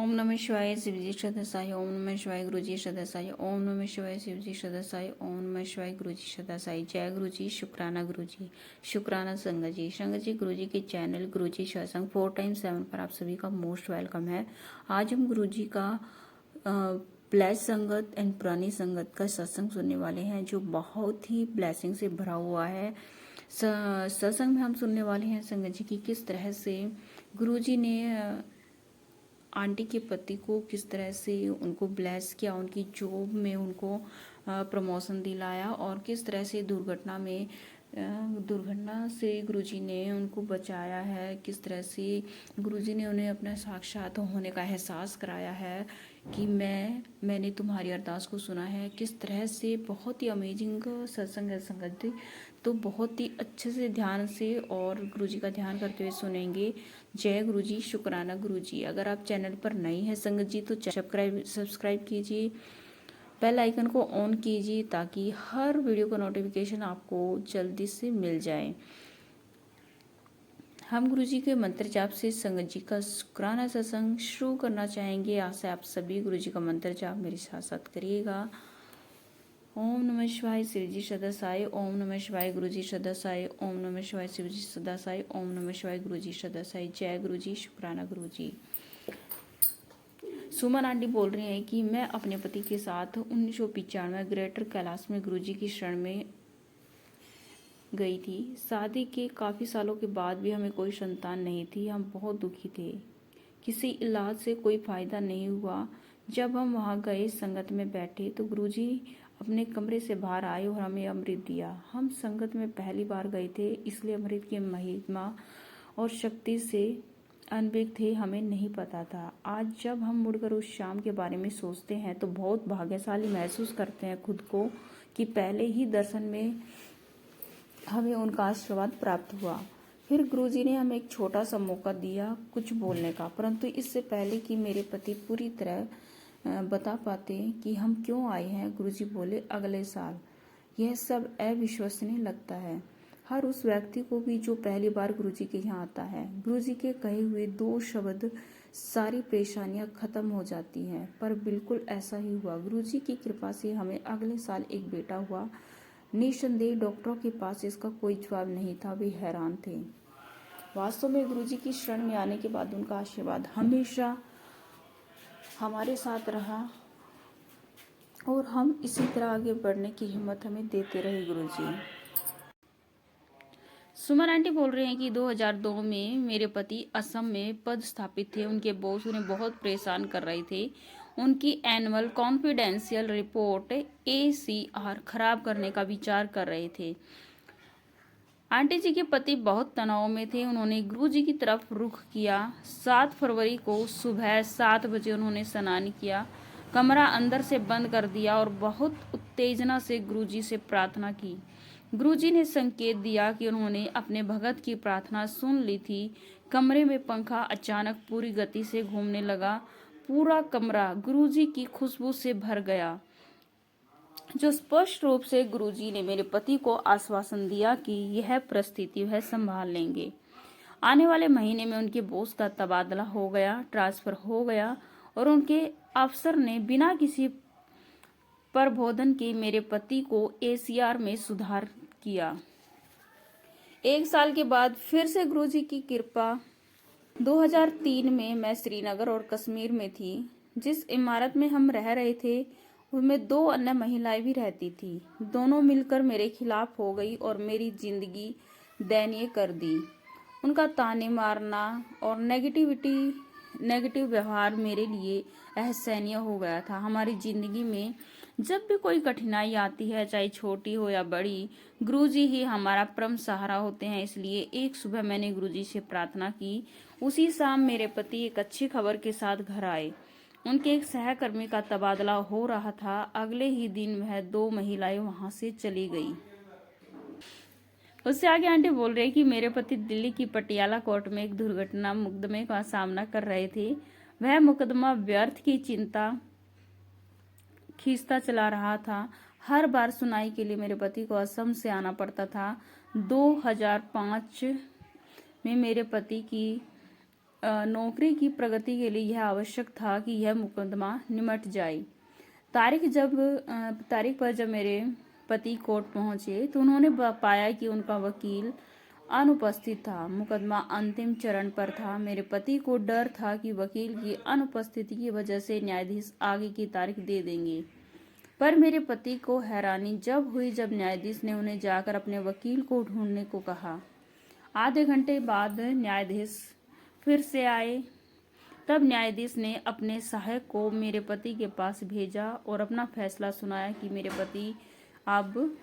ओम नमः शिवाय शिवजी सदसाय ओम नमः शिवाय गुरुजी सदसाय ओम नमः शिवाय शिवजी सदसाय ओम नमः शिवाय गुरुजी सदसाय। जय गुरुजी, शुक्राना गुरुजी, शुक्राना संगत जी। संगत जी, गुरुजी के चैनल गुरुजी सत्संग 4x7 पर आप सभी का मोस्ट वेलकम है। आज हम गुरुजी का ब्लेस संगत एंड पुरानी संगत का सत्संग सुनने वाले हैं, जो बहुत ही ब्लेसिंग से भरा हुआ है। सत्संग में हम सुनने वाले हैं संगत जी की किस तरह से गुरुजी ने आंटी के पति को किस तरह से उनको ब्लेस किया, उनकी जॉब में उनको प्रमोशन दिलाया, और किस तरह से दुर्घटना से गुरुजी ने उनको बचाया है, किस तरह से गुरुजी ने उन्हें अपना साक्षात होने का एहसास कराया है कि मैंने तुम्हारी अरदास को सुना है। किस तरह से बहुत ही अमेजिंग सत्संग है संगत जी। तो बहुत ही अच्छे से ध्यान से और गुरुजी का ध्यान करते हुए सुनेंगे। जय गुरुजी, शुक्राना गुरुजी। अगर आप चैनल पर नई हैं संगत जी तो सब्सक्राइब कीजिए, बेल आइकन को ऑन कीजिए ताकि हर वीडियो का नोटिफिकेशन आपको जल्दी से मिल जाए। हम गुरुजी के मंत्र जाप से संगत जी का शुक्राना सत्संग शुरू करना चाहेंगे। आशा आप सभी गुरुजी का मंत्र जाप मेरे साथ साथ करिएगा। ओम नमः शिवाय शिवजी सदसाय ओम नमः शिवाय गुरुजी सदसाय ओम नमः शिवाय शिवजी सदसाय ओम नमः शिवाय गुरुजी सदसाय। जय गुरुजी, शुक्राना गुरुजी। सुमन आंटी बोल रही हैं कि मैं अपने पति के साथ 1995 ग्रेटर कैलाश में गुरुजी की शरण में गई थी। शादी के काफ़ी सालों के बाद भी हमें कोई संतान नहीं थी। हम बहुत दुखी थे, किसी इलाज से कोई फायदा नहीं हुआ। जब हम वहां गए, संगत में बैठे तो गुरुजी अपने कमरे से बाहर आए और हमें अमृत दिया। हम संगत में पहली बार गए थे, इसलिए अमृत की महिमा और शक्ति से अनभिज्ञ थे, हमें नहीं पता था। आज जब हम मुड़कर उस शाम के बारे में सोचते हैं तो बहुत भाग्यशाली महसूस करते हैं खुद को कि पहले ही दर्शन में हमें उनका आशीर्वाद प्राप्त हुआ। फिर गुरुजी ने हमें एक छोटा सा मौका दिया कुछ बोलने का, परंतु इससे पहले कि मेरे पति पूरी तरह बता पाते कि हम क्यों आए हैं, गुरुजी बोले, अगले साल। यह सब अविश्वसनीय लगता है हर उस व्यक्ति को भी जो पहली बार गुरुजी के यहाँ आता है। गुरुजी के कहे हुए 2 शब्द सारी परेशानियां खत्म हो जाती हैं, पर बिल्कुल ऐसा ही हुआ। गुरुजी की कृपा से हमें अगले साल एक बेटा हुआ। निस्संदेह डॉक्टरों के पास इसका कोई जवाब नहीं था, वे हैरान थे। वास्तव में गुरुजी की शरण में आने के बाद उनका आशीर्वाद हमेशा हमारे साथ रहा और हम इसी तरह आगे बढ़ने की हिम्मत हमें देते रहे गुरुजी। सुमन आंटी बोल रहे हैं कि 2002 में मेरे पति असम में पद स्थापित थे। उनके बॉस उन्हें बहुत परेशान कर रहे थे। उनकी एनुअल कॉन्फिडेंशियल रिपोर्ट ACR खराब करने का विचार कर रहे थे। आंटी जी के पति बहुत तनाव में थे। उन्होंने गुरुजी की तरफ रुख किया। 7 फरवरी को सुबह 7 बजे उन्होंने स्नान किया, कमरा अंदर से बंद कर दिया और बहुत उत्तेजना से गुरुजी से प्रार्थना की। गुरुजी ने संकेत दिया कि उन्होंने अपने भगत की प्रार्थना सुन ली थी। कमरे में पंखा अचानक पूरी गति से घूमने लगा। पूरा कमरा गुरुजी की खुशबू से भर गया, जो स्पष्ट रूप से गुरुजी ने मेरे पति को आश्वासन दिया कि यह परिस्थिति वह संभाल लेंगे। आने वाले महीने में उनके बॉस का तबादला हो गया, ट्रांसफर हो गया और उनके अफसर ने बिना किसी प्रबोधन के मेरे पति को ACR में सुधार किया। 1 साल के बाद फिर से गुरुजी की कृपा। 2003 में मैं श्रीनगर और कश्मीर में थी। जिस इमारत में हम रह रहे थे उनमें 2 अन्य महिलाएं भी रहती थी। दोनों मिलकर मेरे खिलाफ हो गई और मेरी जिंदगी दयनीय कर दी। उनका ताने मारना और नेगेटिव व्यवहार मेरे लिए असहनीय हो गया था। हमारी जिंदगी में जब भी कोई कठिनाई आती है, चाहे छोटी हो या बड़ी, गुरुजी ही हमारा परम सहारा होते हैं। इसलिए एक सुबह मैंने गुरुजी से प्रार्थना की। उसी शाम मेरे पति एक अच्छी खबर के साथ घर आए। उनके एक सहकर्मी का तबादला हो रहा था। अगले ही दिन वह 2 महिलाएं वहां से चली गई। उससे आगे आंटी बोल रही कि मेरे पति दिल्ली की पटियाला कोर्ट में एक दुर्घटना मुकदमे का सामना कर रहे थे। वह मुकदमा व्यर्थ की चिंता खींचता चला रहा था। हर बार सुनाई के लिए मेरे पति को असम से आना पड़ता था। 2005 में मेरे पति की नौकरी की प्रगति के लिए यह आवश्यक था कि यह मुकदमा निमट जाए। तारीख पर जब मेरे पति कोर्ट पहुंचे तो उन्होंने पाया कि उनका वकील अनुपस्थित था। मुकदमा अंतिम चरण पर था। मेरे पति को डर था कि वकील की अनुपस्थिति की वजह से न्यायाधीश आगे की तारीख दे देंगे, पर मेरे पति को हैरानी जब हुई जब न्यायाधीश ने उन्हें जाकर अपने वकील को ढूंढने को कहा। आधे घंटे बाद न्यायाधीश फिर से आए। तब न्यायाधीश ने अपने सहायक को मेरे पति के पास भेजा और अपना फैसला सुनाया कि मेरे पति अब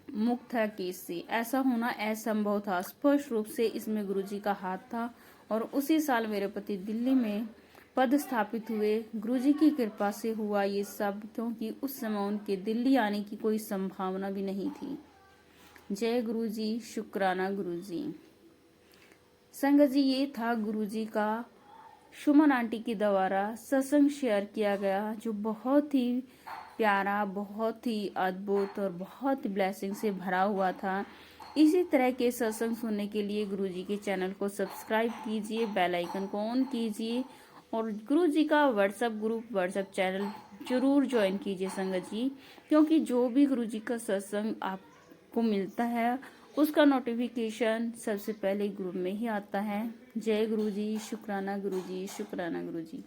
मुक्त है केस से। ऐसा होना असंभव था। स्पष्ट रूप से इसमें गुरुजी का हाथ था और उसी साल मेरे पति दिल्ली में पदस्थापित हुए। गुरुजी की कृपा से हुआ ये सब, क्योंकि उस समय उनके दिल्ली आने की कोई संभावना भी नहीं थी। जय गुरुजी, शुक्राना गुरुजी। संगत जी, ये था गुरुजी का सुमन आंटी के द्वारा सत्संग शेयर किया गया, जो बहुत ही प्यारा, बहुत ही अद्भुत और बहुत ब्लेसिंग से भरा हुआ था। इसी तरह के सत्संग सुनने के लिए गुरुजी के चैनल को सब्सक्राइब कीजिए, बेल आइकन को ऑन कीजिए और गुरुजी का व्हाट्सएप ग्रुप, व्हाट्सएप चैनल जरूर ज्वाइन कीजिए संगत जी, क्योंकि जो भी गुरुजी का सत्संग आपको मिलता है उसका नोटिफिकेशन सबसे पहले ग्रुप में ही आता है। जय गुरुजी, शुक्राना गुरुजी, शुक्राना गुरुजी।